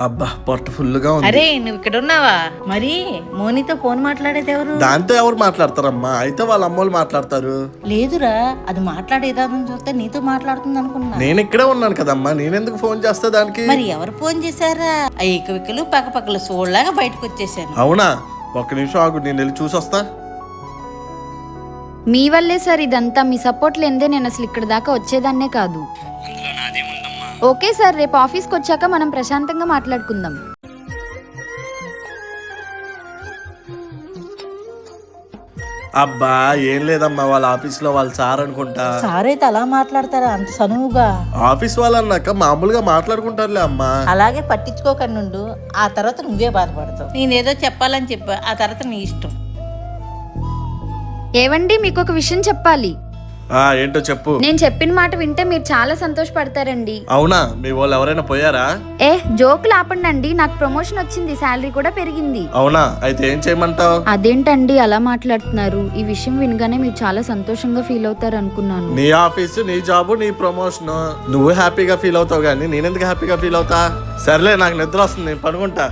అబ్బా పొట్ట ఫుల్గా ఉంది. అరే నువ్వు ఇక్కడ ఉన్నావా? మరి మోనీతో ఫోన్ మాట్లాడేది ఎవరు? దాంతో ఎవరు మాట్లాడతారమ్మా? అయితే వాళ్ళ అమ్మోళ్ళు మాట్లాడతారు. లేదురా, అది మాట్లాడేదాన్ని చూస్తే నీతో మాట్లాడుతుంది అనుకున్నా. నేను ఇక్కడే ఉన్నాను కదమ్మా, నేనెందుకు ఫోన్ చేస్తా దానికి? మరి ఎవరు ఫోన్ చేశారా? ఆ ఈకవికలు పక్కపక్కలు సోళ్ళలాగా బయటకు వచ్చేసాను. అవునా? ఒక్క నిమిషం ఆగు, నేను వెళ్ళి చూసొస్తా. మీ వల్లే సార్ ఇదంతా. మీ సపోర్ట్ లేనిదే నేను అసలు ఇక్కడ దాకా వచ్చేదాన్నే కాదు. ఓకే సార్, రేపు ఆఫీస్కి వచ్చాక మనం ప్రశాంతంగా మాట్లాడుకుందాం. అబ్బా ఏం లేదమ్మా, వాళ్ళ ఆఫీస్ లో వాళ్ళ సార్ అనుకుంటా. సార్ అయితే అలా మాట్లాడతారా అంత సనువుగా? ఆఫీస్ వాళ్ళు అన్నాక మామూలుగా మాట్లాడుకుంటారులే అమ్మా. అలాగే పట్టించుకోకండి నుండు, ఆ తర్వాత నువ్వే బాధపడతావు. నేనేదో చెప్పాలని చెప్పా, ఆ తర్వాత నీ ఇష్టం. ఏవండి, మీకు ఒక విషయం చెప్పాలి. ఏంటో చెప్పు. నేను చెప్పిన మాట వింటే మీరు చాలా సంతోషపడతారండి. అవునా? మీ వాళ్ళు ఎవరైనా పోయారా? జోకులు ఆపండి, నాకు ప్రమోషన్ వచ్చింది, శాలరీ కూడా పెరిగింది. అవునా? అయితే ఏం చేయమంటావు? అదేంటండి అలా మాట్లాడుతున్నారు? ఈ విషయం వినగానే మీరు చాలా సంతోషంగా ఫీల్ అవుతారు అనుకున్నాను. నీ ఆఫీసు, నీ జాబు, నీ ప్రమోషన్, నువ్వు హ్యాపీగా ఫీల్ అవుతావు కానీ నేనెందుకు హ్యాపీగా ఫీల్ అవుతా? సర్లే, నాకు నిద్ర వస్తుంది, నేను పడుకుంటా.